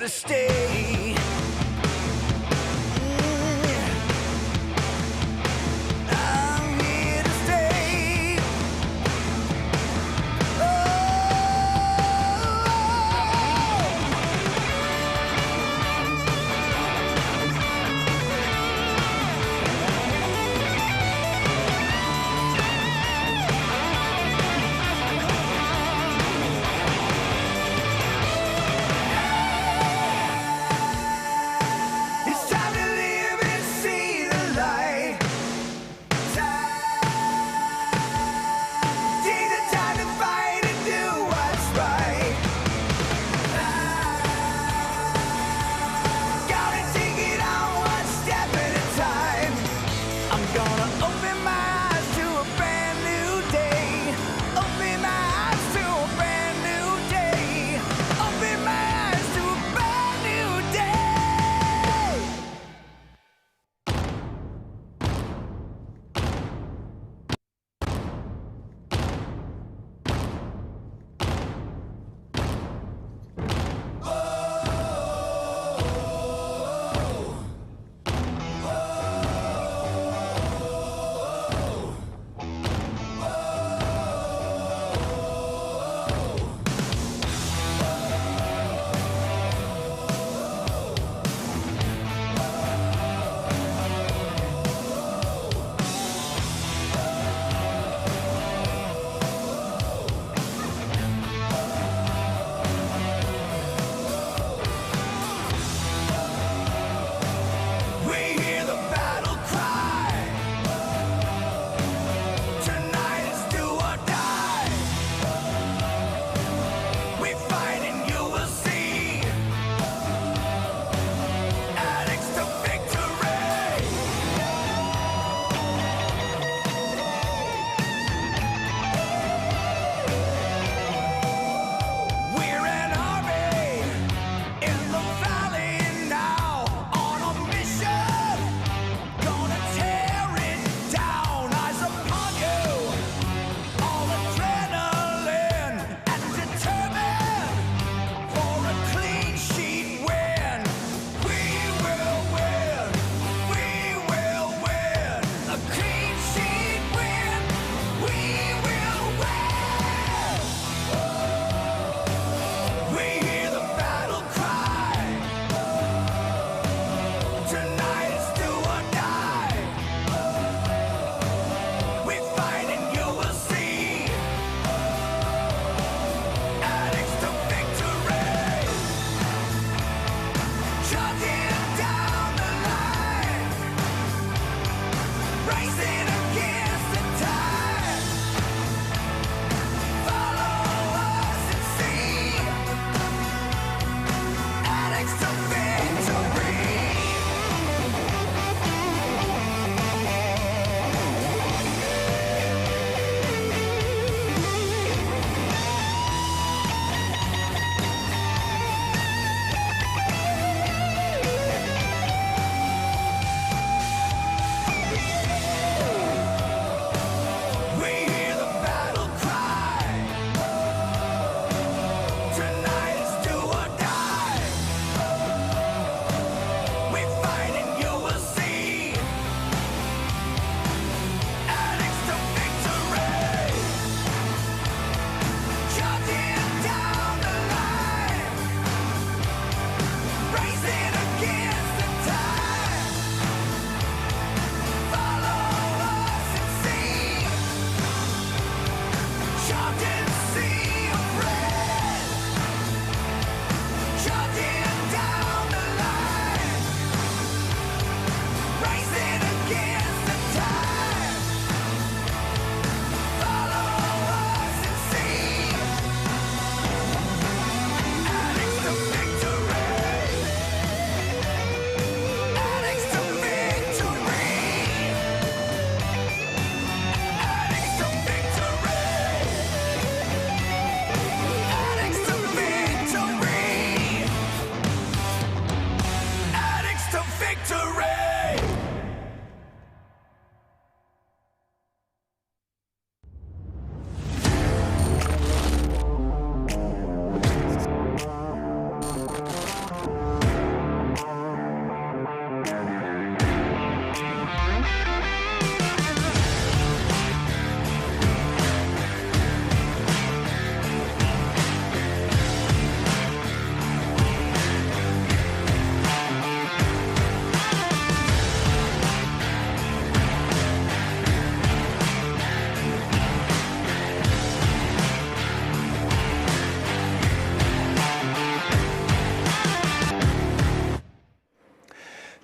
to stay. I'm here to stay.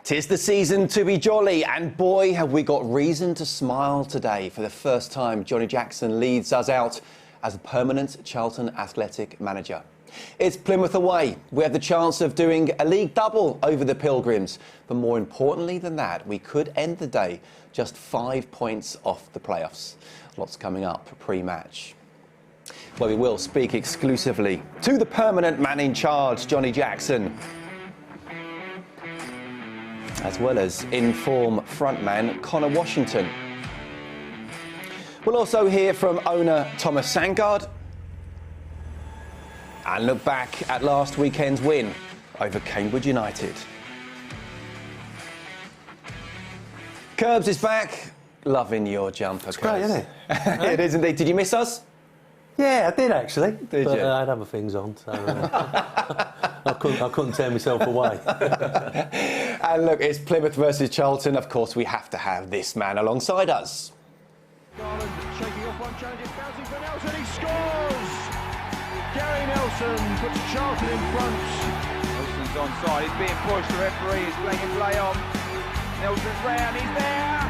'Tis the season to be jolly, and boy, have we got reason to smile today. For the first time, Johnny Jackson leads us out as a permanent Charlton Athletic manager. It's Plymouth away. We have the chance of doing a league double over the Pilgrims. But more importantly than that, we could end the day just 5 points off the playoffs. Lots coming up pre-match. Well, we will speak exclusively to the permanent man in charge, Johnny Jackson, as well as in-form frontman Connor Washington. We'll also hear from owner Thomas Sandgaard and look back at last weekend's win over Cambridge United. Curbs is back. Loving your jumper, It's great, isn't it? It is indeed. Did you miss us? Yeah, I did actually. Did you? I had other things on, so I couldn't tear myself away. And look, it's Plymouth versus Charlton. Of course, we have to have this man alongside us. Garland shaking off one challenge, it's bouncing for Nelson, he scores! Garry Nelson puts Charlton in front. Nelson's onside, he's being pushed, the referee is playing a play on. Nelson's round, he's there!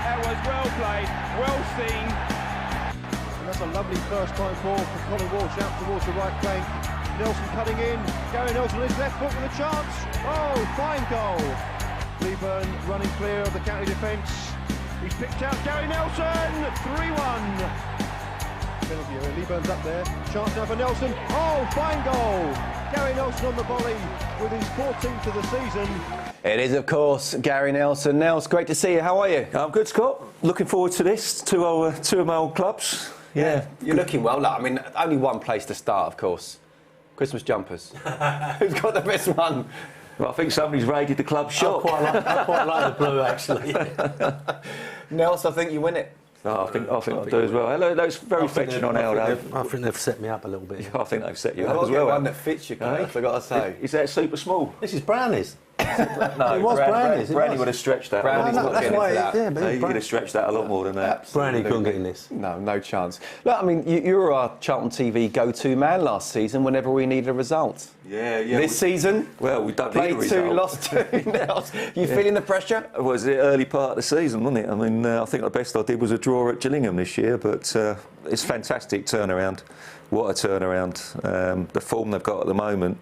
That was well played, well seen. And that's a lovely first time ball for Colin Walsh out towards the right flank. Nelson cutting in, Garry Nelson on his left foot with a chance. Oh, fine goal. Leeburn running clear of the county defence. He's picked out Garry Nelson, 3-1. Penalty area, Leeburn's up there. Chance now for Nelson. Oh, fine goal. Garry Nelson on the volley with his 14th of the season. It is, of course, Garry Nelson. Nels, great to see you. How are you? I'm good, Scott. Looking forward to this. Two of my old clubs. Yeah. You're looking well. Look, I mean, only one place to start, of course. Christmas jumpers. Who's got the best one? Well, I think somebody's raided the club shop. I quite like the blue, actually. Nels, I think you win it. I think I do as well. Hello, that's very fetching on Aldo. I think they've set me up a little bit. I think they've set you I've up got as well. one that fits you, Keith, I've got to say. Is that super small? This is Brownies. No, It was Brownies. Brownie would have stretched that. Brownie's a lot not more. getting into that. Yeah, but He would have stretched that a lot more than that. Brownie couldn't get in this. No chance. Look, I mean, you were our Charlton TV go-to man last season whenever we needed a result. Yeah. This season, Well, we don't need a played result. 2, lost 2. Nels, you feeling the pressure? It was the early part of the season, wasn't it? I mean, I think the best I did was a draw at Gillingham this year, but it's fantastic turnaround. What a turnaround. The form they've got at the moment,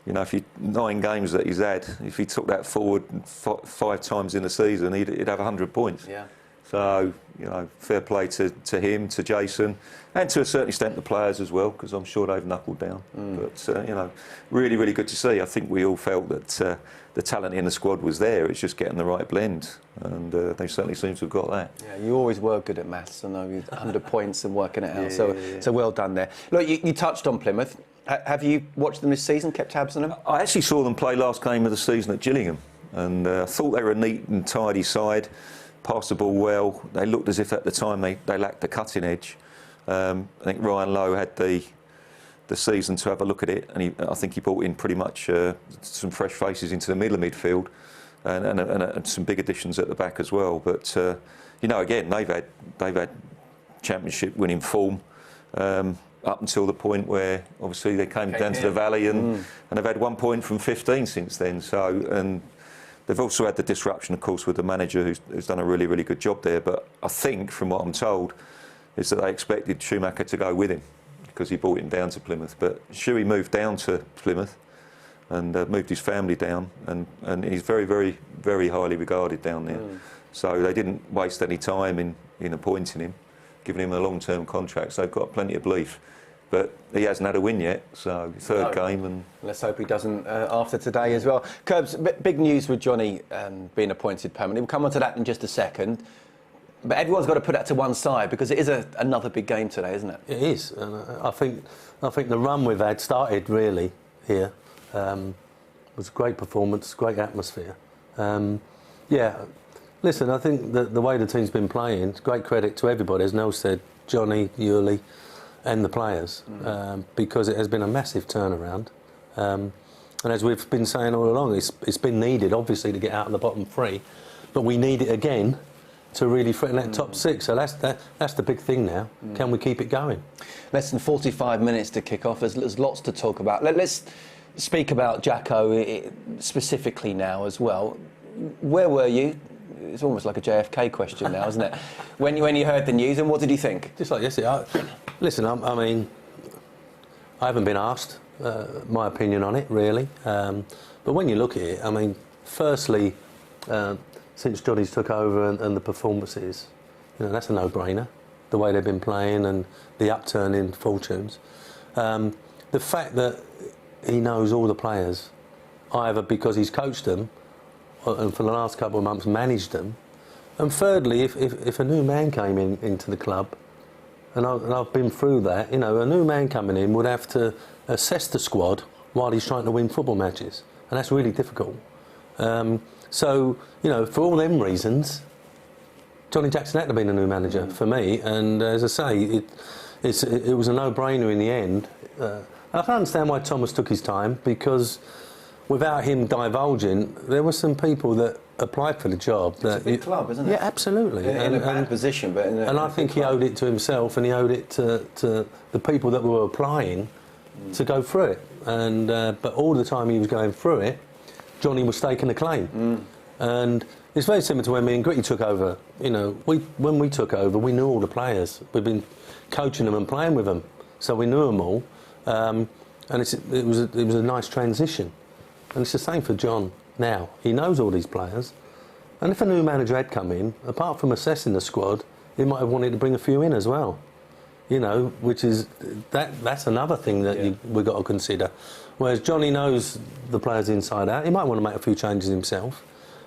you know, 9 games that he's had, if he took that forward 5 times in the season, he'd have 100 points. Yeah. So, you know, fair play to him, to Jason, and to a certain extent the players as well, because I'm sure they've knuckled down. But, you know, really, really good to see. I think we all felt that the talent in the squad was there. It's just getting the right blend, and they certainly seem to have got that. Yeah, you always were good at maths. I know you 100 points and working it out. So well done there. Look, you touched on Plymouth. Have you watched them this season? Kept tabs on them? I actually saw them play last game of the season at Gillingham, and I thought they were a neat and tidy side. Passed the ball well. They looked as if at the time they lacked the cutting edge. I think Ryan Lowe had the season to have a look at it, and I think he brought in pretty much some fresh faces into the middle of midfield, and some big additions at the back as well. But you know, again, they've had championship winning form up until the point where obviously they came down to the Valley, and they've had 1 point from 15 since then. So and they've also had the disruption, of course, with the manager who's done a really, really good job there. But I think, from what I'm told, is that they expected Schumacher to go with him because he brought him down to Plymouth. But Shuey moved down to Plymouth and moved his family down, and he's very, very, very highly regarded down there. So they didn't waste any time in appointing him, giving him a long-term contract. So they've got plenty of belief. But he hasn't had a win yet, so third game. And let's hope he doesn't after today as well. Curbs, big news with Johnny being appointed permanently. We'll come on to that in just a second. But everyone's got to put that to one side because it is another big game today, isn't it? It is, and I think the run we've had started really here. Was a great performance, great atmosphere. Yeah, listen, I think the way the team's been playing, it's great credit to everybody, as Noel said, Johnny, Yuli, and the players, because it has been a massive turnaround. And as we've been saying all along, it's been needed, obviously, to get out of the bottom 3, but we need it again to really threaten that top 6. So that's the big thing now. Can we keep it going? Less than 45 minutes to kick off. There's lots to talk about. Let's speak about Jacko specifically now as well. where were you? It's almost like a JFK question now, isn't it? When you heard the news, and what did you think? Just like yesterday. Listen, I mean, I haven't been asked my opinion on it, really. But when you look at it, I mean, firstly, since Johnny's took over and the performances, you know, that's a no-brainer. The way they've been playing and the upturn in fortunes. The fact that he knows all the players, either because he's coached them and for the last couple of months managed them, and thirdly, if a new man came into the club, and I've been through that, you know, a new man coming in would have to assess the squad while he's trying to win football matches, and that's really difficult. So, you know, for all them reasons, Johnny Jackson had to be the new manager for me, and as I say, it was a no-brainer in the end. I can understand why Thomas took his time, because without him divulging, there were some people that applied for the job. It's a big club, isn't it? Yeah, absolutely. In a bad position, but and I think he owed it to himself, and he owed it to the people that were applying to go through it. And but all the time he was going through it, Johnny was staking a claim. And it's very similar to when me and Gritty took over. You know, when we took over, we knew all the players. We've been coaching them and playing with them, so we knew them all. And it was a nice transition. And it's the same for John now. He knows all these players. And if a new manager had come in, apart from assessing the squad, he might have wanted to bring a few in as well. You know, which is, that's another thing that we've got to consider. Whereas Johnny knows the players inside out. He might want to make a few changes himself,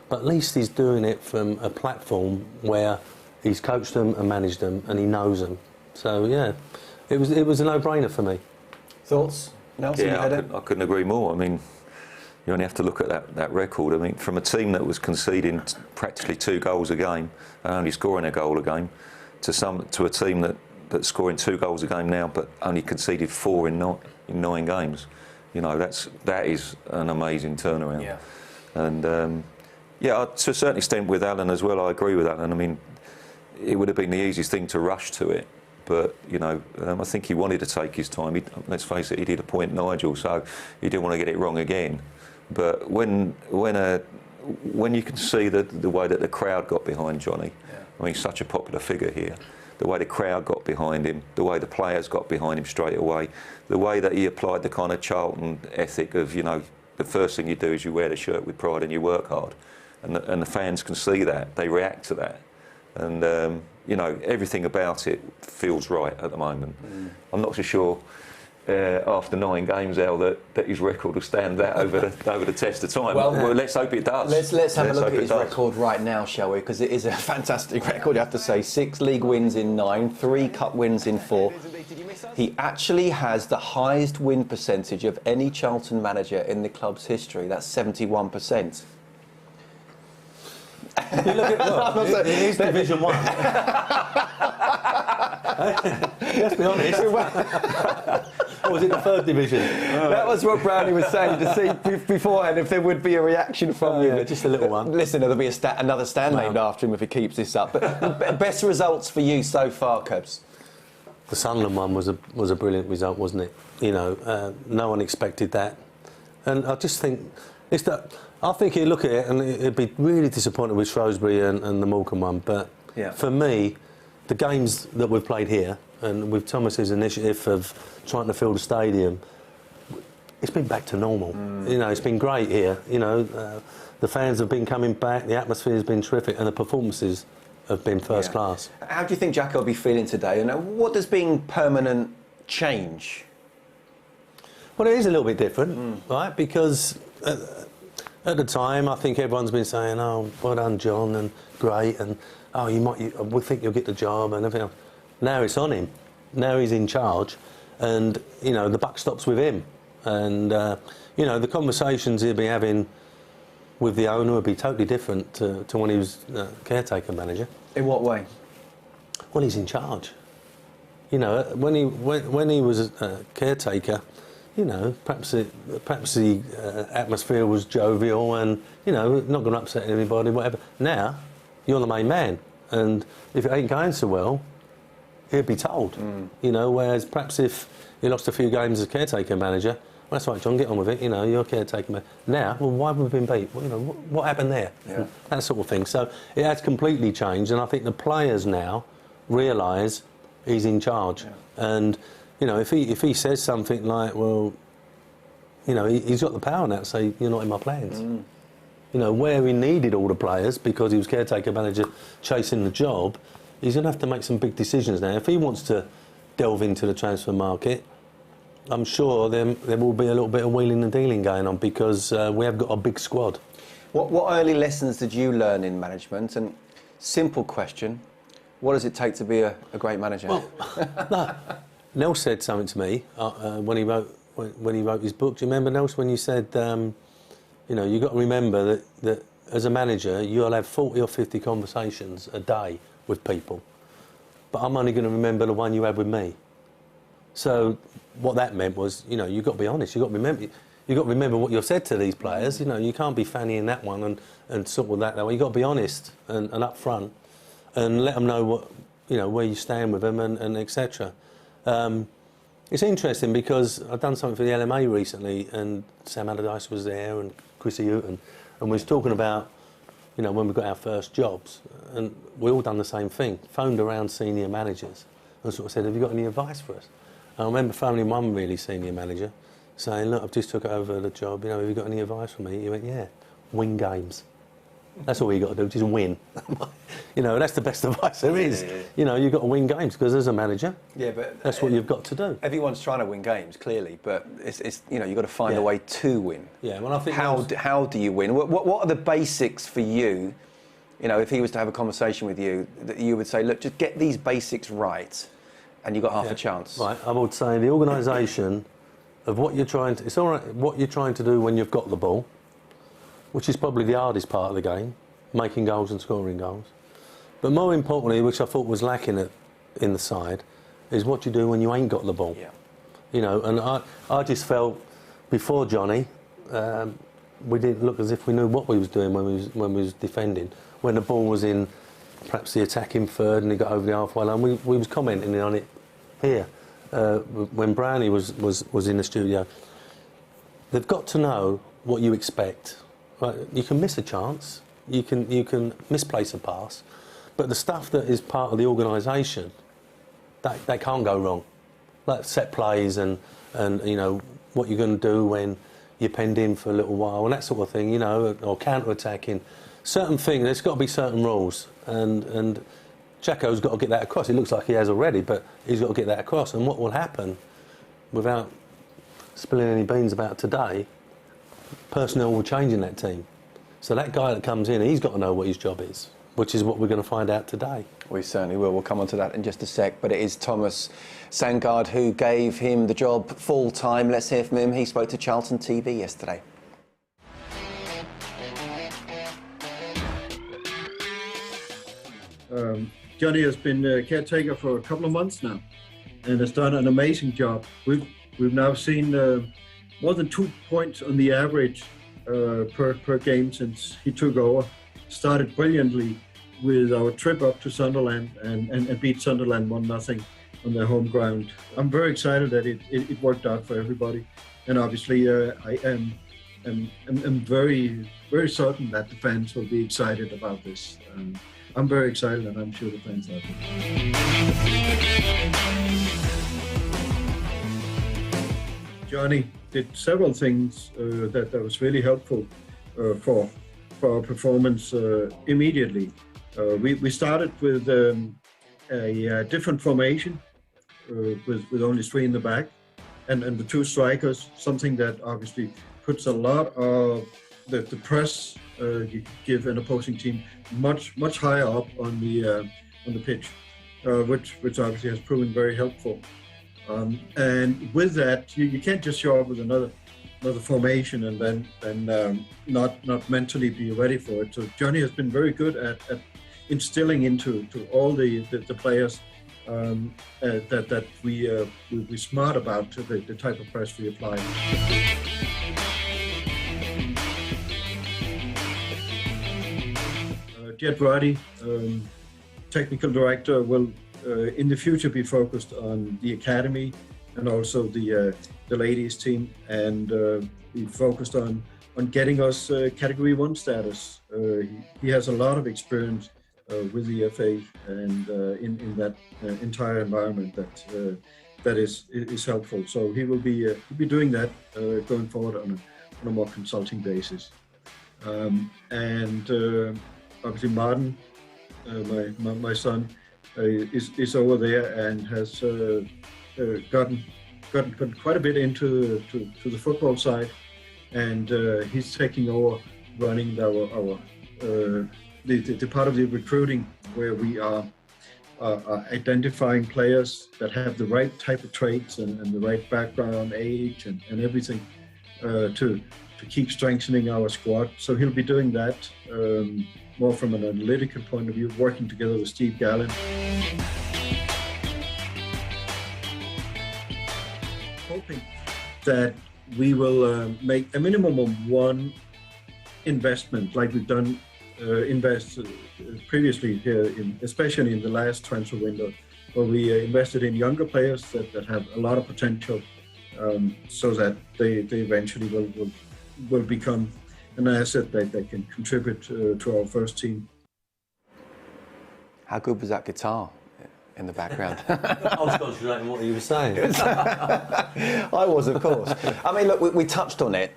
but at least he's doing it from a platform where he's coached them and managed them and he knows them. So, yeah, it was a no-brainer for me. Thoughts, Nelson? Yeah, I couldn't agree more. I mean, you only have to look at that record. I mean, from a team that was conceding practically 2 goals a game and only scoring a goal a game, to a team that's scoring 2 goals a game now but only conceded 4 in 9 games. You know, that is an amazing turnaround. Yeah. And yeah, to a certain extent with Alan as well, I agree with Alan. I mean, it would have been the easiest thing to rush to it. But, you know, I think he wanted to take his time. Let's face it, he did appoint Nigel, so he didn't want to get it wrong again. But when you can see the way that the crowd got behind Johnny, I mean, he's such a popular figure here, the way the crowd got behind him, the way the players got behind him straight away, the way that he applied the kind of Charlton ethic of, you know, the first thing you do is you wear the shirt with pride and you work hard. And the fans can see that, they react to that. And, you know, everything about it feels right at the moment. I'm not so sure after 9 games, Al, that his record will stand that over the test of time. Well, let's hope it does. Let's have a look at his record right now, shall we? Because it is a fantastic record, you have to say. 6 league wins in 9, 3 cup wins in 4. He actually has the highest win percentage of any Charlton manager in the club's history. That's 71%. You look at, well, it is Division 1. Let's be honest. Or was it the 3rd division? That was what Brownie was saying, to see beforehand if there would be a reaction from you. Yeah, just a little one. Listen, there'll be another stand named after him if he keeps this up. But best results for you so far, Curbs? The Sunderland one was a brilliant result, wasn't it? You know, no one expected that. And I just think it's that. I think he'd look at it and he'd be really disappointed with Shrewsbury and the Morecambe one. But for me, the games that we've played here, and with Thomas's initiative of trying to fill the stadium, it's been back to normal. You know, it's been great here. You know, the fans have been coming back, the atmosphere has been terrific, and the performances have been first class. How do you think Jacko will be feeling today? And what does being permanent change? Well, it is a little bit different, right? Because at the time, I think everyone's been saying, "Oh, well done, John," and great, and "Oh, we think you'll get the job," and everything else. Now it's on him. Now he's in charge, and you know the buck stops with him. And you know the conversations he'll be having with the owner will be totally different to when he was caretaker manager. In what way? Well, he's in charge. You know, when he was caretaker, you know, perhaps the atmosphere was jovial and, you know, not going to upset anybody, whatever. Now, you're the main man, and if it ain't going so well, he'll be told. You know, whereas perhaps if he lost a few games as caretaker manager, that's right, John, get on with it, you know, you're caretaker. Now, well, why have we been beat? Well, you know, what happened there? Yeah. That sort of thing. So it has completely changed, and I think the players now realise he's in charge. Yeah. And, you know, if he says something like, well, you know, he's got the power now to say, you're not in my plans. You know, where he needed all the players because he was caretaker manager chasing the job, he's going to have to make some big decisions now. If he wants to delve into the transfer market, I'm sure there will be a little bit of wheeling and dealing going on because we have got a big squad. What early lessons did you learn in management? And simple question, what does it take to be a great manager? Well, no, Nels said something to me when he wrote his book. Do you remember, Nels, when you said, you know, you've got to remember that as a manager, you'll have 40 or 50 conversations a day with people, but I'm only going to remember the one you had with me. So what that meant was, you know, you've got to be honest. You've got to remember what you've said to these players. You know, you can't be fannying that one and sort of that way. You've got to be honest and up front and let them know what, you know, where you stand with them and etc. It's interesting because I've done something for the LMA recently and Sam Allardyce was there and Chrissy Houghton and we was talking about, you know, when we got our first jobs and we all done the same thing, phoned around senior managers and sort of said, have you got any advice for us? I remember phoning one really senior manager saying, look, I've just took over the job, you know, have you got any advice for me? He went, yeah, win games. That's all you got to do, just win. You know, that's the best advice there is. Yeah. You know, you've got to win games because as a manager, but that's what you've got to do. Everyone's trying to win games, clearly, but it's you know, you've got to find a way to win. Yeah, well, I think how do you win? What are the basics for you? You know, if he was to have a conversation with you, that you would say, look, just get these basics right, and you've got half a chance. Right, I would say the organisation of what you're trying to... It's all right, what you're trying to do when you've got the ball, which is probably the hardest part of the game, making goals and scoring goals. But more importantly, which I thought was lacking in the side, is what you do when you ain't got the ball. Yeah. You know, and I just felt, before Johnny, we didn't look as if we knew what we was doing when we was defending. When the ball was in perhaps the attacking third and he got over the halfway line, we was commenting on it here when Brownie was in the studio. They've got to know what you expect. Right? You can miss a chance, you can misplace a pass, but the stuff that is part of the organisation, that can't go wrong. Like set plays and you know what you're going to do when you're penned in for a little while and that sort of thing, you know, or counter-attacking. Certain things, there's got to be certain rules, and Jacko's got to get that across. It looks like he has already, but he's got to get that across. And what will happen, without spilling any beans about today, personnel will change in that team. So that guy that comes in, he's got to know what his job is, which is what we're going to find out today. We certainly will. We'll come on to that in just a sec. But it is Thomas Sandgaard who gave him the job full time. Let's hear from him. He spoke to Charlton TV yesterday. Johnny has been caretaker for a couple of months now and has done an amazing job. We've now seen more than 2 points on the average per game since he took over. Started brilliantly with our trip up to Sunderland and beat Sunderland 1-0 on their home ground. I'm very excited that it worked out for everybody, and obviously I am very, very certain that the fans will be excited about this. I'm very excited, and I'm sure the fans are. Johnny did several things that was really helpful for our performance immediately. We started with a different formation with only 3 in the back and the 2 strikers, something that obviously puts a lot of the press you give an opposing team much higher up on the pitch, which obviously has proven very helpful. And with that, you can't just show up with another formation and then not mentally be ready for it. So Johnny has been very good at instilling into all the players that we're smart about the type of press we apply. Jed Roddy, technical director, will in the future be focused on the academy and also the ladies team, and we focused on getting us Category 1 status. He has a lot of experience with the FA and in that entire environment that is helpful. So he will be doing that going forward on a more consulting basis. And obviously Martin, my son, is over there and has gotten quite a bit into the football side, and he's taking over running our the part of the recruiting where we are identifying players that have the right type of traits and the right background, age, and everything to keep strengthening our squad. So he'll be doing that more from an analytical point of view, working together with Steve Gallen. Hoping that we will make a minimum of one investment, like we've done previously here, especially in the last transfer window, where we invested in younger players that have a lot of potential, so that they eventually will become an asset that they can contribute to our first team. How good was that guitar in the background? I was concentrating on what you were saying. I was, of course. I mean, look, we touched on it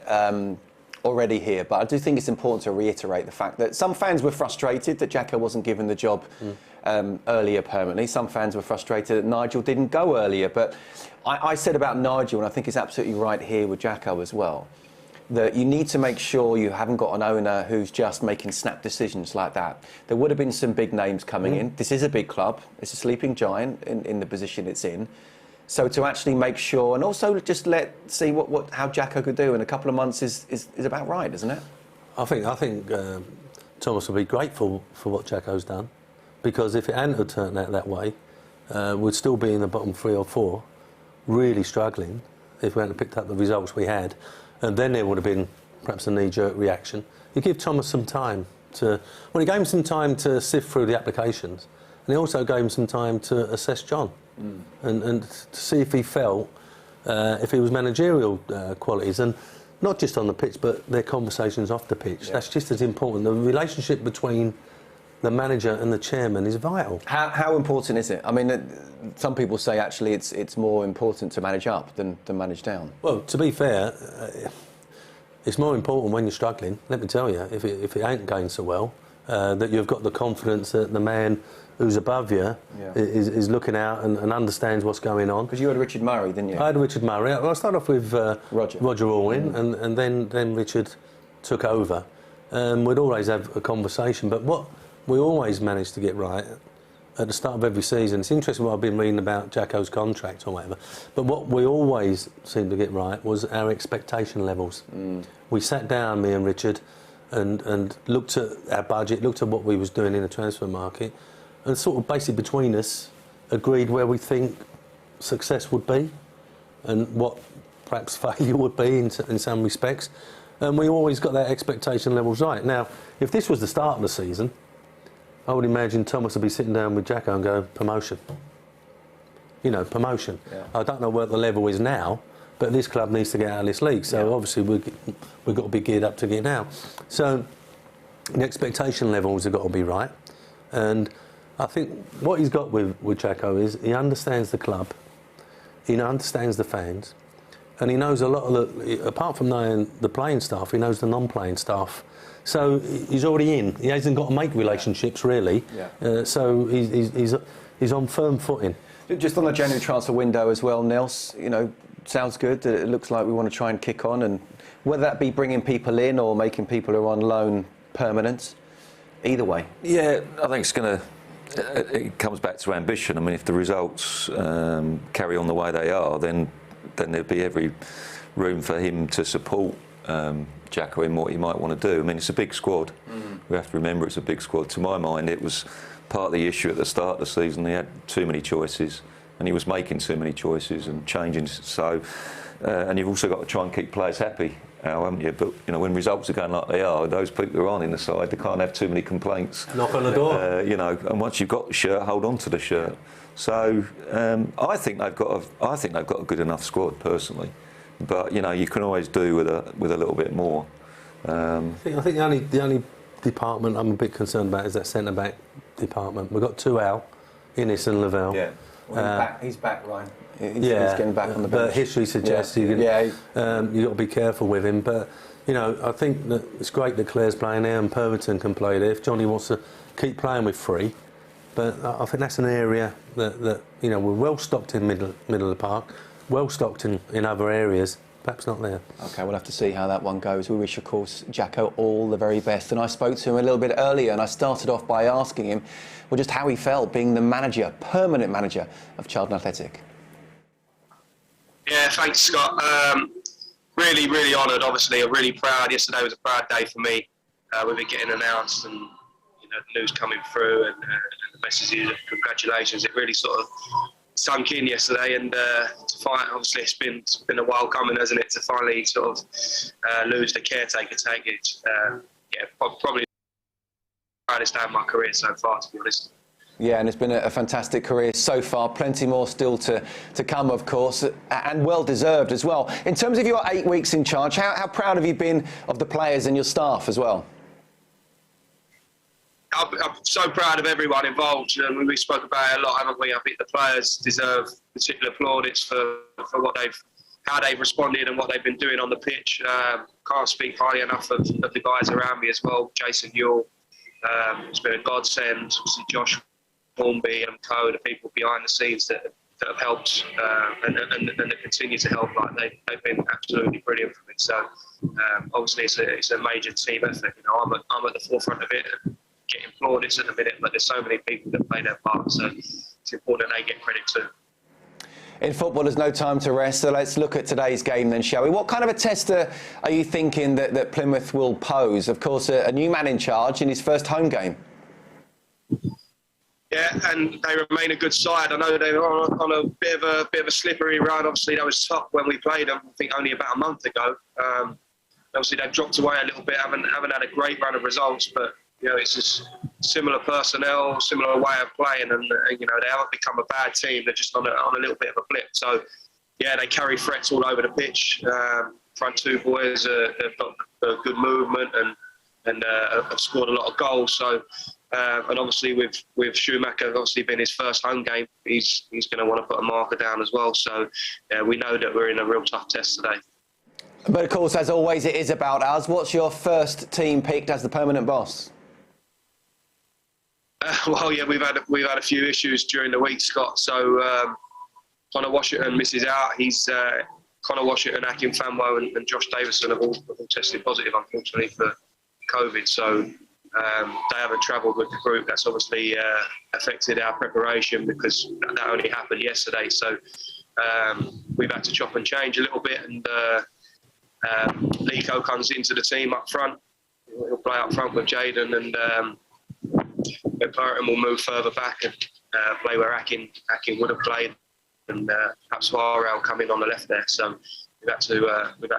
already here, but I do think it's important to reiterate the fact that some fans were frustrated that Jacko wasn't given the job earlier permanently. Some fans were frustrated that Nigel didn't go earlier. But I said about Nigel, and I think it's absolutely right here with Jacko as well, that you need to make sure you haven't got an owner who's just making snap decisions like that. There would have been some big names coming in. This is a big club. It's a sleeping giant in the position it's in. So to actually make sure, and also just see how Jacko could do in a couple of months is about right, isn't it? I think Thomas will be grateful for what Jacko's done, because if it hadn't have turned out that way, we'd still be in the bottom 3 or 4, really struggling if we hadn't picked up the results we had. And then there would have been perhaps a knee-jerk reaction. You give Thomas some time to... Well, he gave him some time to sift through the applications, and he also gave him some time to assess John and to see if he felt, if he was managerial qualities, and not just on the pitch, but their conversations off the pitch. Yeah. That's just as important. The relationship between the manager and the chairman is vital. How important is it? I mean, some people say actually it's more important to manage up than manage down. Well, to be fair, it's more important when you're struggling. Let me tell you, if it ain't going so well, that you've got the confidence that the man who's above you is looking out and understands what's going on. Because you had Richard Murray, didn't you? I had Richard Murray. I started off with Roger Orwin, and then Richard took over. We'd always have a conversation, but what we always managed to get right at the start of every season. It's interesting what I've been reading about Jacko's contract or whatever, but what we always seemed to get right was our expectation levels. We sat down, me and Richard, and looked at our budget, looked at what we was doing in the transfer market, and sort of basically between us agreed where we think success would be and what perhaps failure would be in some respects. And we always got that expectation levels right. Now, if this was the start of the season, I would imagine Thomas would be sitting down with Jacko and go, promotion. You know, promotion. Yeah. I don't know what the level is now, but this club needs to get out of this league. So obviously we've got to be geared up to get out. So the expectation levels have got to be right. And I think what he's got with Jacko is he understands the club, he understands the fans, and he knows a lot of apart from knowing the playing staff, he knows the non-playing staff. So he's already in. He hasn't got to make relationships really. Yeah. So he's on firm footing. Just on the January transfer window as well, Nils. You know, sounds good. It looks like we want to try and kick on, and whether that be bringing people in or making people who are on loan permanent, either way. Yeah, I think it's going to. It comes back to ambition. I mean, if the results carry on the way they are, then there'd be every room for him to support Jacko in what he might want to do. I mean, it's a big squad. We have to remember it's a big squad. To my mind, it was part of the issue at the start of the season. He had too many choices, and he was making too many choices and changing. So, and you've also got to try and keep players happy. Al, haven't you? But you know, when results are going like they are, those people who aren't in the side, they can't have too many complaints. Knock on the door. You know, and once you've got the shirt, hold on to the shirt. So I think they've got a good enough squad personally, but you know, you can always do with a little bit more. I think the only department I'm a bit concerned about is that centre back department. We've got 2 out, Innes and Lavelle. Yeah, well, he's back, Ryan. He's getting back on the bench. But history suggests you've got to be careful with him. But you know, I think that it's great that Claire's playing there and Purverton can play there if Johnny wants to keep playing with 3. But I think that's an area that you know, we're well stocked in middle of the park, well stocked in other areas. Perhaps not there. OK, we'll have to see how that one goes. We wish, of course, Jacko all the very best. And I spoke to him a little bit earlier, and I started off by asking him, well, just how he felt being the manager, permanent manager of Charlton Athletic. Yeah, thanks, Scott. Really, really honoured, obviously. I'm really proud. Yesterday was a proud day for me with it getting announced and you know, the news coming through and the messages of congratulations. It really sort of sunk in yesterday, and to find, obviously it's been a while coming, hasn't it, to finally sort of lose the caretaker tag. Yeah, probably the proudest day of my career so far, to be honest. Yeah, and it's been a fantastic career so far. Plenty more still to come, of course, and well deserved as well. In terms of your 8 weeks in charge, how proud have you been of the players and your staff as well? I'm so proud of everyone involved. We spoke about it a lot, haven't we? I think the players deserve particular plaudits for how they've responded and what they've been doing on the pitch. Can't speak highly enough of the guys around me as well. Jason Ewell, it's been a godsend. Obviously Josh Hornby and co, the people behind the scenes that have helped and that continue to help. Like they've been absolutely brilliant for me. So obviously it's a major team effort. You know, I'm at the forefront of it. Getting plaudits at the minute, but there's so many people that play their part, so it's important they get credit too. In football, there's no time to rest, so let's look at today's game then, shall we? What kind of a test are you thinking that Plymouth will pose? Of course, a new man in charge in his first home game. Yeah, and they remain a good side. I know they're on a bit of a slippery run. Obviously, that was tough when we played them, I think only about a month ago. Obviously, they've dropped away a little bit, haven't had a great run of results, but you know, it's just similar personnel, similar way of playing, and you know, they haven't become a bad team. They're just on a little bit of a blip. So, yeah, they carry threats all over the pitch. Front 2 boys have got a good movement and have scored a lot of goals. So, and obviously with Schumacher obviously being his first home game, he's going to want to put a marker down as well. So, we know that we're in a real tough test today. But of course, as always, it is about us. What's your first team picked as the permanent boss? Well, yeah, we've had a few issues during the week, Scott. So Connor Washington misses out. He's Connor Washington, Akin Fanwo, and Josh Davison have all tested positive, unfortunately, for COVID. So they haven't travelled with the group. That's obviously affected our preparation because that only happened yesterday. So we've had to chop and change a little bit, and Lico comes into the team up front. He'll play up front with Jaden, and Burton will move further back and play where Akin would have played, and perhaps Vara will come in on the left there. So we've had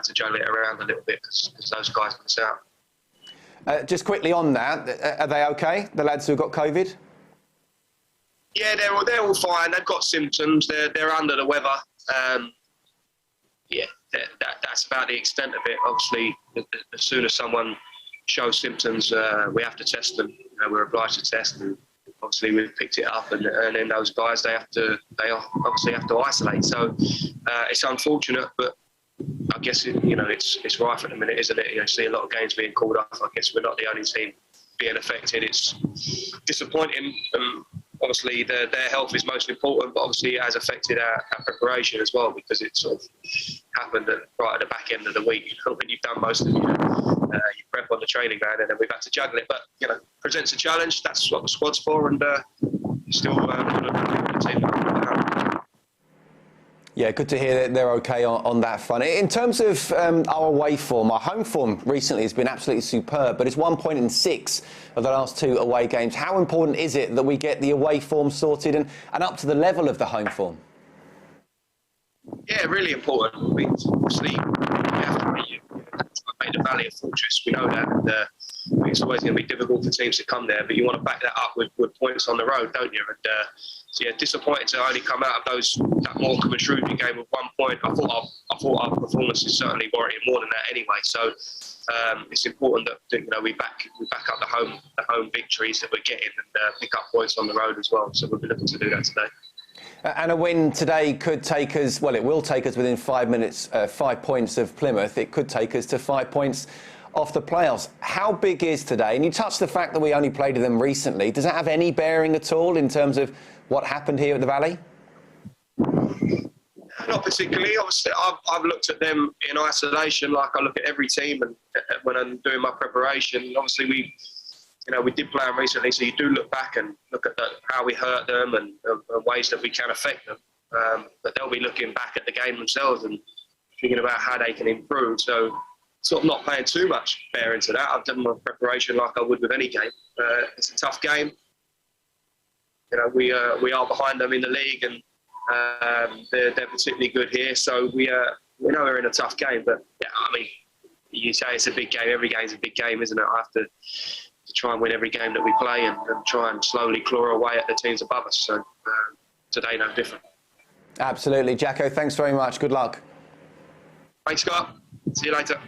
to juggle it around a little bit because those guys miss out. Just quickly on that, are they okay? The lads who got COVID? Yeah, they're all fine. They've got symptoms. They're under the weather. Yeah, that's about the extent of it. Obviously, as soon as someone shows symptoms, we have to test them. We're obliged to test them. Obviously, we've picked it up, and then those guys they obviously have to isolate. So it's unfortunate, but I guess it's rife at the minute, isn't it? You see a lot of games being called off. I guess we're not the only team being affected. It's disappointing. Obviously, their health is most important, but obviously it has affected our preparation as well, because it sort of happened right at the back end of the week when you've done most of your prep on the training ground, and then we've had to juggle it. But presents a challenge. That's what the squad's for, and still the team. Yeah, good to hear that they're okay on that front. In terms of our away form, our home form recently has been absolutely superb, but it's 1 point in 6 of the last 2 away games. How important is it that we get the away form sorted and up to the level of the home form? Yeah, really important. Obviously, you have to be make the Valley a fortress. We know that. And, it's always going to be difficult for teams to come there, but you want to back that up with points on the road, don't you? And so yeah, disappointed to only come out of that Morecambe and Shrewsbury game with 1 point. I thought our performance is certainly warranted more than that anyway. So it's important that we back up the home victories that we're getting and pick up points on the road as well. So we'll be looking to do that today. And a win today could take us, well, it will take us within 5 minutes, 5 points of Plymouth. It could take us to 5 points off the playoffs. How big is today? And you touched the fact that we only played them recently. Does that have any bearing at all in terms of what happened here at the Valley? Not particularly. Obviously, I've looked at them in isolation, like I look at every team, and when I'm doing my preparation. Obviously, we did play them recently, so you do look back and look at how we hurt them and ways that we can affect them. But they'll be looking back at the game themselves and thinking about how they can improve. So, sort of not paying too much bear into that. I've done my preparation like I would with any game. It's a tough game. We are behind them in the league, and they're particularly good here. So we know we're in a tough game. But yeah, I mean, you say it's a big game. Every game's a big game, isn't it? I have to try and win every game that we play and try and slowly claw away at the teams above us. So today, no different. Absolutely. Jacko, thanks very much. Good luck. Thanks, Scott. See you later.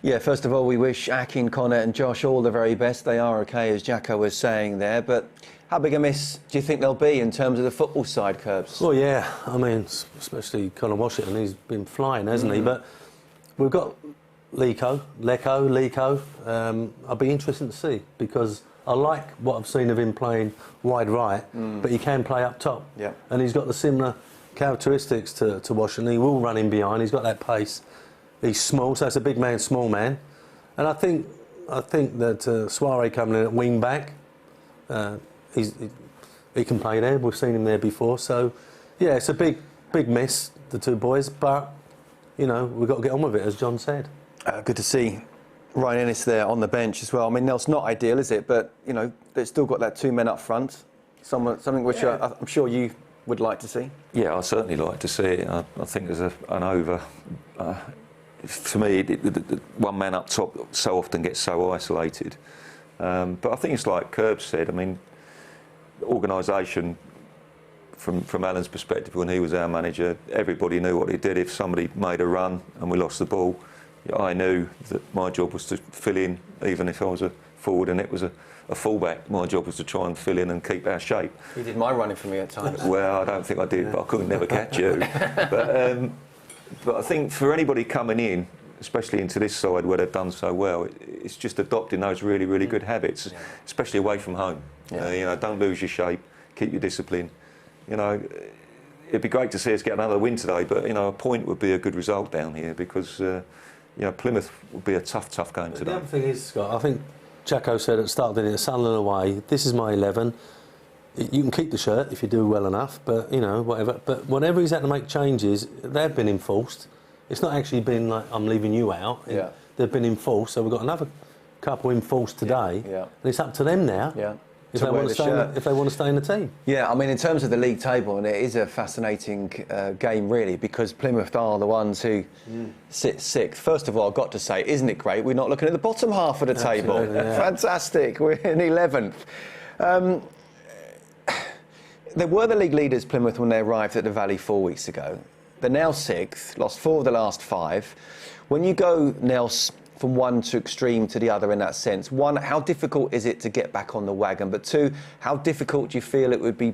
Yeah, first of all, we wish Akin, Connor and Josh all the very best. They are OK, as Jacko was saying there. But how big a miss do you think they'll be in terms of the football side, Curbs? Well, yeah, I mean, especially Connor Washington, he's been flying, hasn't he? But we've got Liko. I'll be interested to see, because I like what I've seen of him playing wide right, but he can play up top. Yeah. And he's got the similar characteristics to Washington. He will run in behind. He's got that pace. He's small, so it's a big man, small man. And I think that Soiree coming in at wing back, he can play there. We've seen him there before. So, yeah, it's a big miss, the two boys. But, we've got to get on with it, as John said. Good to see Ryan Ennis there on the bench as well. I mean, that's not ideal, is it? But, they've still got that 2 men up front. Something which I'm sure you would like to see. Yeah, I certainly like to see it. I think there's an over. For me, the 1 man up top so often gets so isolated. But I think it's like Curb said. I mean, organisation, from Alan's perspective, when he was our manager, everybody knew what he did. If somebody made a run and we lost the ball, I knew that my job was to fill in, even if I was a forward and it was a fullback. My job was to try and fill in and keep our shape. You did my running for me at times. Well, I don't think I did, but I couldn't never catch you. But I think for anybody coming in, especially into this side where they've done so well, it's just adopting those really, really good habits, especially away from home. Yeah. Don't lose your shape, keep your discipline. It'd be great to see us get another win today, but a point would be a good result down here, because Plymouth would be a tough game today. The other thing is, Scott, I think Jacko said at the start of the Sunderland away, this is my 11. You can keep the shirt if you do well enough, but, whatever. But whenever he's had to make changes, they've been enforced. It's not actually been like, I'm leaving you out. Yeah. They've been enforced, so we've got another couple enforced today. Yeah. And it's up to them now. Yeah. If they want to stay in the team. Yeah, I mean, in terms of the league table, and it is a fascinating game, really, because Plymouth are the ones who sit 6th. First of all, I've got to say, isn't it great? We're not looking at the bottom half of the table. Yeah. Fantastic. We're in 11th. They were the league leaders, Plymouth, when they arrived at the Valley 4 weeks ago. They're now 6th, lost 4 of the last 5. When you go, Nels, from one to extreme to the other in that sense, one, how difficult is it to get back on the wagon? But two, how difficult do you feel it would be?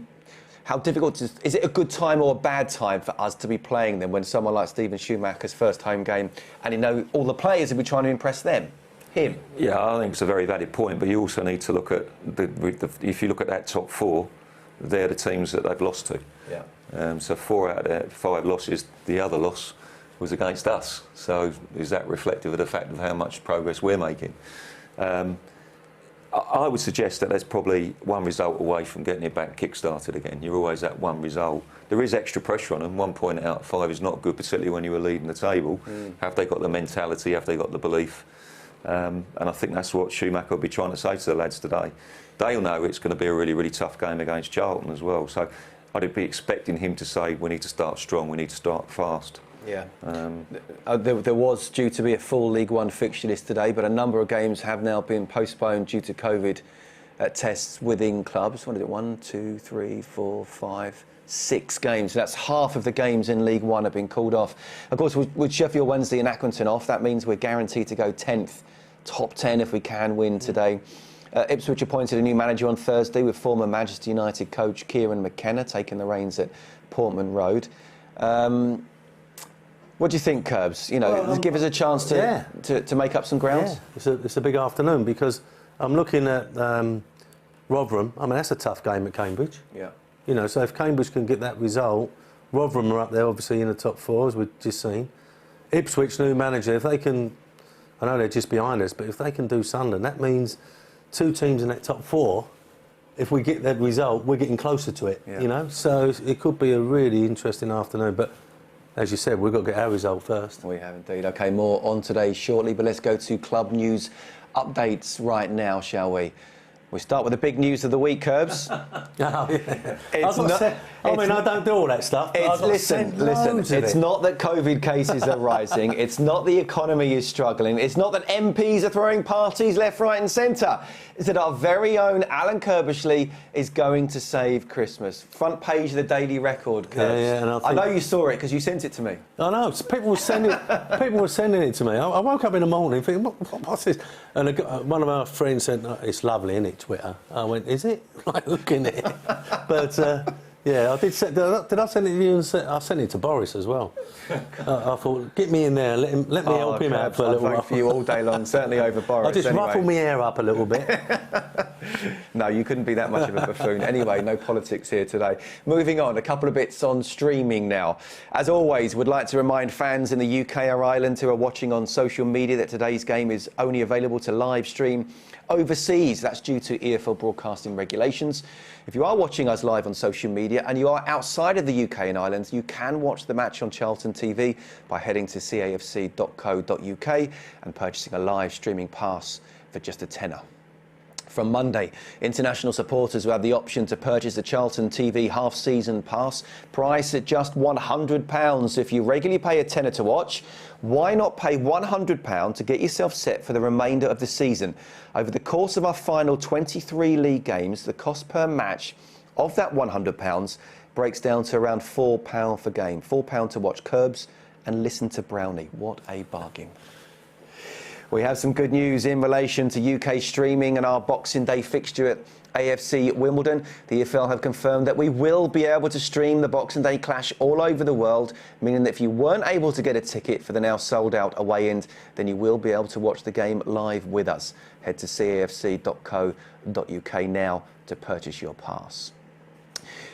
How difficult is it a good time or a bad time for us to be playing them when someone like Stephen Schumacher's first home game, and all the players will be trying to impress them? Him. Yeah, I think it's a very valid point, but you also need to look at if you look at that top 4, they're the teams that they've lost to. Yeah. So 4 out of their 5 losses, the other loss was against us. So is that reflective of the fact of how much progress we're making? I would suggest that there's probably 1 result away from getting it back kick-started again. You're always at 1 result. There is extra pressure on them. 1 point out of 5 is not good, particularly when you were leading the table. Have they got the mentality? Have they got the belief? And I think that's what Schumacher will be trying to say to the lads today. They'll know it's going to be a really, really tough game against Charlton as well. So I'd be expecting him to say, we need to start strong, we need to start fast. Yeah. There was due to be a full League One fixture list today, but a number of games have now been postponed due to COVID tests within clubs. What is it? 1, 2, 3, 4, 5, 6 games. So that's half of the games in League One have been called off. Of course, with Sheffield Wednesday and Accrington off, that means we're guaranteed to go 10th, top 10 if we can win today. Ipswich appointed a new manager on Thursday with former Manchester United coach Kieran McKenna taking the reins at Portman Road. What do you think, Curbs? You know, give us a chance to make up some ground. Yeah. It's a big afternoon because I'm looking at Rotherham. I mean, that's a tough game at Cambridge. Yeah. You know, so if Cambridge can get that result, Rotherham are up there, obviously in the top 4, as we've just seen. Ipswich, new manager, if they can, I know they're just behind us, but if they can do Sunderland, that means 2 teams in that top 4. If we get that result, we're getting closer to it. You know, so it could be a really interesting afternoon. But as you said, we've got to get our result first. We have indeed. OK, more on today shortly, but let's go to club news updates right now, shall we? We start with the big news of the week, Curbs. Oh, yeah. I don't do all that stuff. Listen, it's not that COVID cases are rising. It's not the economy is struggling. It's not that MPs are throwing parties left, right and centre. It's that our very own Alan Curbishley is going to save Christmas. Front page of the Daily Record, Curbs. Yeah, and I know you saw it because you sent it to me. I know. People were sending it to me. I woke up in the morning thinking, what's this? And one of our friends said, oh, it's lovely, isn't it, Twitter? I went, is it? Like, looking at it. But, yeah, I did send I send it to you? I sent it to Boris as well. I thought, get me in there, let me help him out for a little while. I'll vote for you all day long, certainly over Boris. I just ruffle my hair up a little bit. No, you couldn't be that much of a buffoon. Anyway, no politics here today. Moving on, a couple of bits on streaming now. As always, we'd like to remind fans in the UK or Ireland who are watching on social media that today's game is only available to live stream overseas. That's due to EFL broadcasting regulations. If you are watching us live on social media and you are outside of the UK and Ireland, you can watch the match on Charlton TV by heading to cafc.co.uk and purchasing a live streaming pass for just a tenner. From Monday, international supporters will have the option to purchase the Charlton TV half-season pass, priced at just £100. If you regularly pay a tenner to watch, why not pay £100 to get yourself set for the remainder of the season? Over the course of our final 23 league games, the cost per match of that £100 breaks down to around £4 per game. £4 to watch Curbs and listen to Brownie. What a bargain. We have some good news in relation to UK streaming and our Boxing Day fixture at AFC Wimbledon. The EFL have confirmed that we will be able to stream the Boxing Day clash all over the world, meaning that if you weren't able to get a ticket for the now sold-out away end, then you will be able to watch the game live with us. Head to cafc.co.uk now to purchase your pass.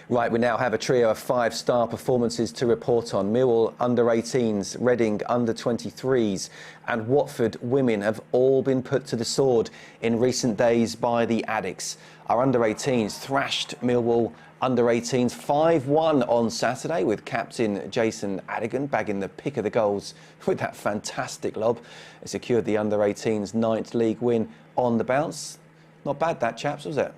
Right, we now have a trio of 5-star performances to report on. Millwall under-18s, Reading under-23s and Watford women have all been put to the sword in recent days by the Addicts. Our under-18s thrashed Millwall under-18s 5-1 on Saturday, with captain Jason Adigan bagging the pick of the goals with that fantastic lob. It secured the under-18s 9th league win on the bounce. Not bad that, chaps, was it?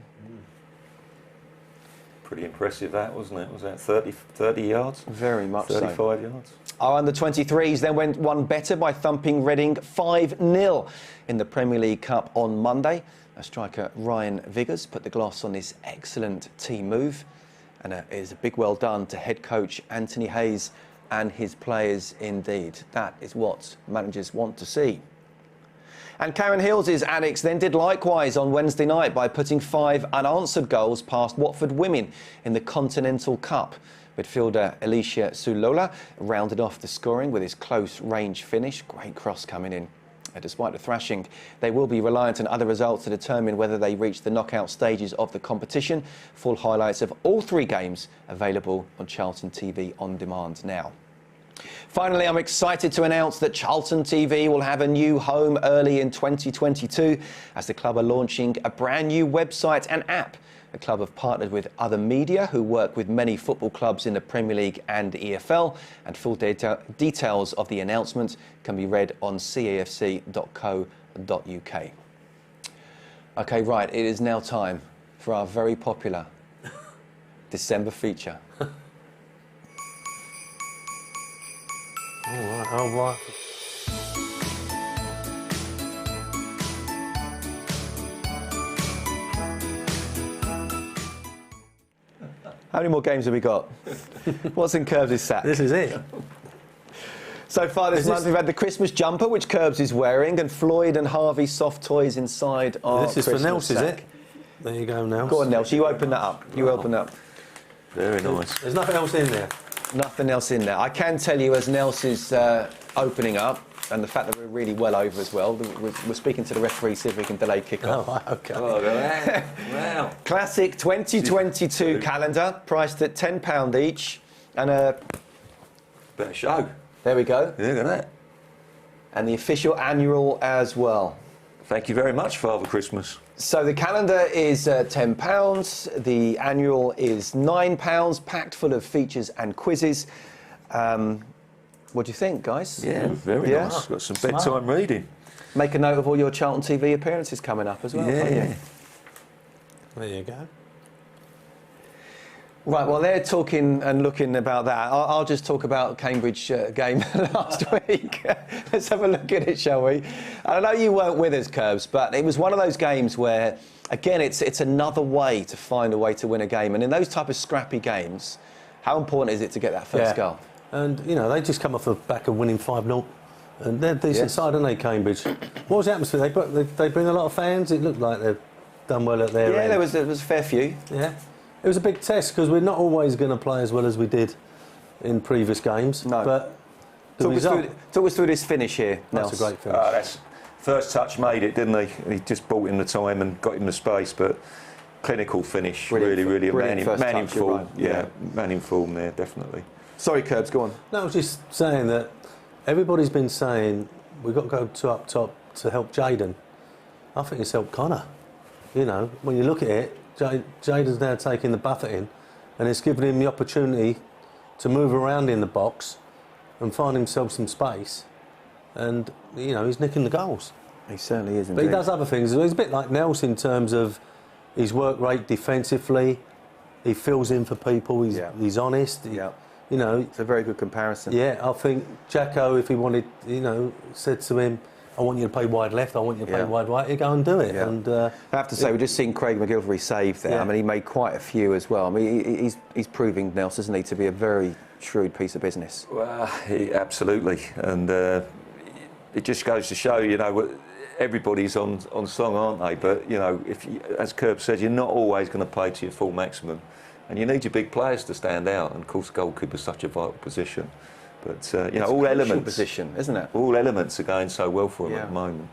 Pretty impressive that, wasn't it? Was that 30 yards? Very much 35 so. yards. Our under-23s then went one better by thumping Reading 5-0 in the Premier League Cup on Monday. Striker Ryan Viggers put the gloss on this excellent team move, and it is a big well done to head coach Anthony Hayes and his players indeed. That is what managers want to see. And Karen Hills' Addicts then did likewise on Wednesday night by putting 5 unanswered goals past Watford women in the Continental Cup. Midfielder Alicia Sulola rounded off the scoring with his close-range finish. Great cross coming in. Despite the thrashing, they will be reliant on other results to determine whether they reach the knockout stages of the competition. Full highlights of all 3 games available on Charlton TV on demand now. Finally, I'm excited to announce that Charlton TV will have a new home early in 2022 as the club are launching a brand new website and app. The club have partnered with other media who work with many football clubs in the Premier League and EFL, and full details of the announcement can be read on cafc.co.uk. OK, right, it is now time for our very popular December feature. All right. How many more games have we got? What's in Curbs' sack? This is it. So far this month we've had the Christmas jumper, which Curbs is wearing, and Floyd and Harvey soft toys inside our This is Christmas for Nels, is sack. it? There you go, Nels. Go on, Nels, you open that up. You open that up. Very nice. There's nothing else in there. Nothing else in there. I can tell you, as Nels is opening up, and the fact that we're really well over as well, we're speaking to the referee, see if we can delay kick-off. Oh, okay. Oh, look at that. Wow. Classic 2022 calendar, priced at £10 each, and Better show. there we go, Look at that. and the official annual as well. Thank you very much, Father Christmas. So the calendar is £10, the annual is £9, packed full of features and quizzes. What do you think, guys? Yeah, very Yeah. nice. Got some Smart. bedtime reading. Make a note of all your Charlton TV appearances coming up as well. can't you? Yeah. There you go. Right, well, they're talking and looking about that. I'll just talk about Cambridge game last week. Let's have a look at it, shall we? I know you weren't with us, Curbs, but it was one of those games where, again, it's another way to find a way to win a game. And in those type of scrappy games, how important is it to get that first goal? And, you know, they just come off the back of winning 5-0. And they're a decent Yes. side, aren't they, Cambridge? What was the atmosphere? They bring a lot of fans. It looked like they've done well at their Yeah, end. there was a fair few. Yeah. It was a big test because we're not always going to play as well as we did in previous games. No. But the Talk result... us through this finish here, That's Nels. a great finish. That's first touch made it, didn't he? He just bought him the time and got him the space, but clinical finish, Brilliant really a brilliant first man in touch, you're form. right. Yeah, man in form there, definitely. Sorry, Curbs, go on. No, I was just saying that everybody's been saying we've got to go to up top to help Jayden. I think it's helped Connor. You know, when you look at it, Jayden's now taking the buffeting and it's given him the opportunity to move around in the box and find himself some space. And, you know, he's nicking the goals. He certainly is, But he does other things. He's a bit like Nels in terms of his work rate defensively. He fills in for people. He's honest. Yeah. You know, It's a very good comparison. yeah, I think Jacko, if he wanted, you know, said to him, I want you to play wide left, I want you to play Yeah. wide right, he'd go and do it. Yeah. And I have to say, we've just seen Craig McGilvery save there. Yeah. I mean, he made quite a few as well. I mean, he's proving, Nels, isn't he, to be a very shrewd piece of business. Well, absolutely, and it just goes to show, you know, everybody's on song, aren't they? But you know, if you, as Curb said, you're not always going to play to your full maximum, and you need your big players to stand out. And of course, goalkeeper's such a vital position. But you know, It's all a crucial elements, position, isn't it? all elements are going so well for him Yeah. at the moment.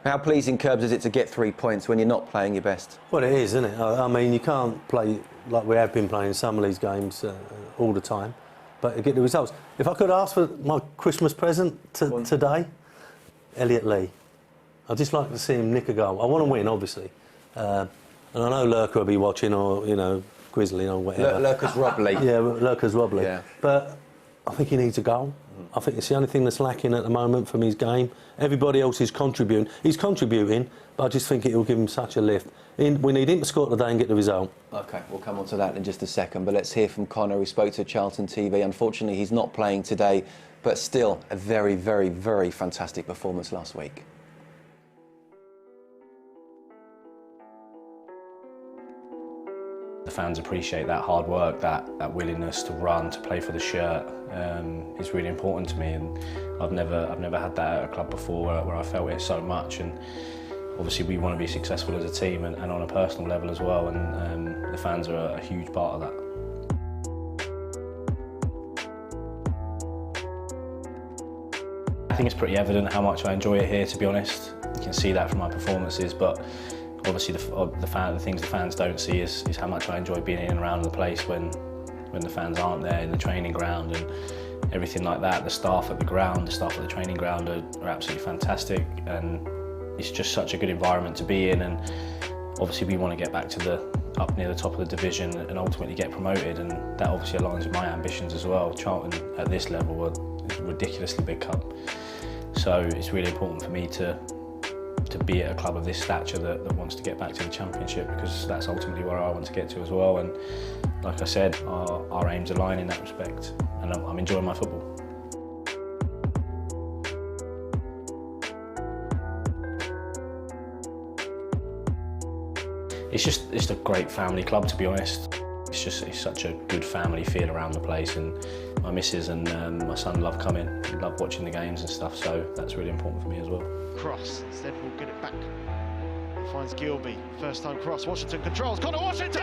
How pleasing, Curbs, is it to get 3 points when you're not playing your best? well, it is, isn't it? I mean, you can't play like we have been playing some of these games all the time, but to get the results. If I could ask for my Christmas present today, Elliot Lee. I'd just like to see him nick a goal. I want to win, obviously. And I know Lurker will be watching, or, you know, Grizzly or whatever. Lurker's Robley. Yeah, Lurker's Robley. Yeah. But I think he needs a goal. I think it's the only thing that's lacking at the moment from his game. Everybody else is contributing. He's contributing, but I just think it will give him such a lift. We need him to score today and get the result. OK, we'll come on to that in just a second, but let's hear from Connor, who spoke to Charlton TV. Unfortunately, he's not playing today, but still a very, very, very fantastic performance last week. The fans appreciate that hard work, that willingness to run, to play for the shirt. Is really important to me, and I've never had that at a club before where I felt it so much. And obviously we want to be successful as a team and on a personal level as well, and the fans are a huge part of that. I think it's pretty evident how much I enjoy it here, to be honest. You can see that from my performances, but obviously the things the fans don't see is how much I enjoy being in and around the place when the fans aren't there, in the training ground and everything like that. The staff at the ground, the staff at the training ground are absolutely fantastic, and it's just such a good environment to be in. And obviously we want to get back to up near the top of the division and ultimately get promoted, and that obviously aligns with my ambitions as well. Charlton at this level is a ridiculously big club, so it's really important for me to be at a club of this stature that wants to get back to the Championship, because that's ultimately where I want to get to as well. And like I said, our aims align in that respect, and I'm enjoying my football. it's a great family club, to be honest. It's such a good family feel around the place, and my missus and my son love coming, love watching the games and stuff, so that's really important for me as well. Cross, instead we'll get it back. Finds Gilby, first time cross, Washington controls, Connor Washington!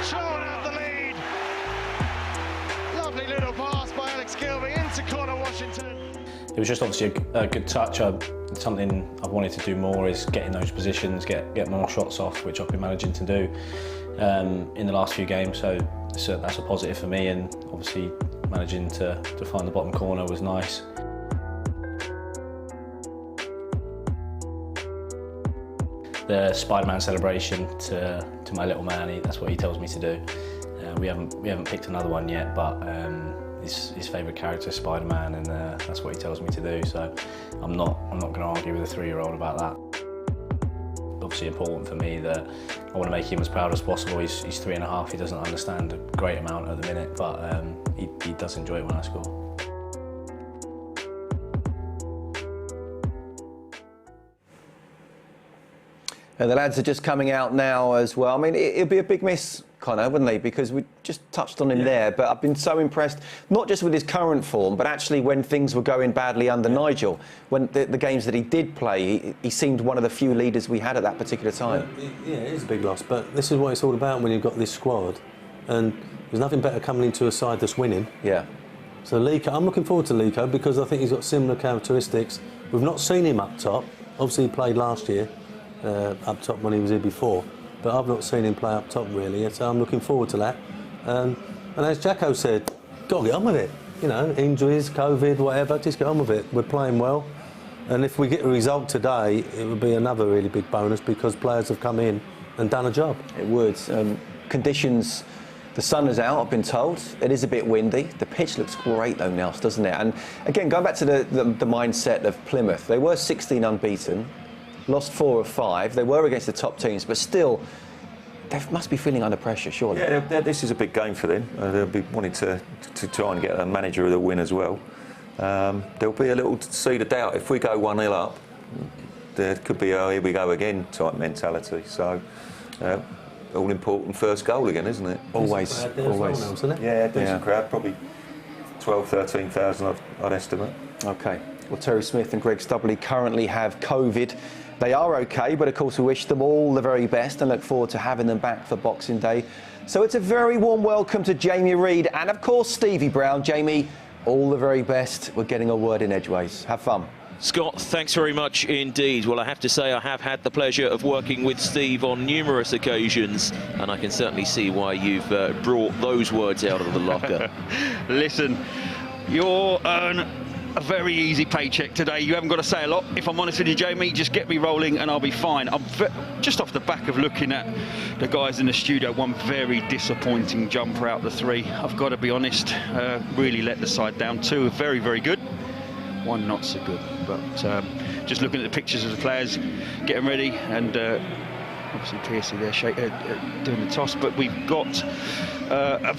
Charlton out the lead! Lovely little pass by Alex Gilby into Connor Washington. It was just obviously a good touch. Something I've wanted to do more is get in those positions, get more shots off, which I've been managing to do in the last few games, so that's a positive for me, and obviously managing to find the bottom corner was nice. The Spider-Man celebration to my little man, that's what he tells me to do. We haven't picked another one yet, but his favourite character is Spider-Man, and that's what he tells me to do. So I'm not going to argue with a 3-year-old about that. Obviously important for me that I want to make him as proud as possible. He's 3.5. He doesn't understand a great amount at the minute, but he does enjoy it when I score. And the lads are just coming out now as well. I mean, it'd be a big miss, Connor, wouldn't they? Because we just touched on him there, but I've been so impressed, not just with his current form, but actually when things were going badly under Nigel. When the games that he did play, he seemed one of the few leaders we had at that particular time. Yeah, it is a big loss, but this is what it's all about when you've got this squad. And there's nothing better coming into a side that's winning. Yeah. So Lico, I'm looking forward to Lico because I think he's got similar characteristics. We've not seen him up top. Obviously he played last year. Up top when he was here before, but I've not seen him play up top really, so I'm looking forward to that. And as Jacko said, got to get on with it. You know, injuries, COVID, whatever, just get on with it. We're playing well, and if we get a result today, it would be another really big bonus because players have come in and done a job. It would. Conditions, the sun is out, I've been told. It is a bit windy. The pitch looks great though, Nels, doesn't it? And again, going back to the mindset of Plymouth, they were 16 unbeaten. Lost 4 of 5. They were against the top teams, but still, they must be feeling under pressure, surely. Yeah, this is a big game for them. They'll be wanting to try and get a manager of the win as well. There'll be a little seed of doubt. If we go 1-0 up, there could be a here we go again type mentality. So, all important first goal again, isn't it? Always, always. Now, isn't it? Yeah, decent crowd, probably 12,000, 13,000 I'd estimate. OK. Well, Terry Smith and Greg Stubley currently have COVID. They are OK, but of course we wish them all the very best and look forward to having them back for Boxing Day. So it's a very warm welcome to Jamie Reid and of course Stevie Brown. Jamie, all the very best. We're getting a word in edgeways. Have fun. Scott, thanks very much indeed. Well, I have to say I have had the pleasure of working with Steve on numerous occasions, and I can certainly see why you've brought those words out of the locker. Listen, you're a very easy paycheck today. You haven't got to say a lot. If I'm honest with you, Jamie, just get me rolling and I'll be fine. I'm just off the back of looking at the guys in the studio, one very disappointing jumper out the 3. I've got to be honest, really let the side down. 2 are very, very good. 1 not so good. But just looking at the pictures of the players getting ready, and obviously Piercy there doing the toss. But we've got a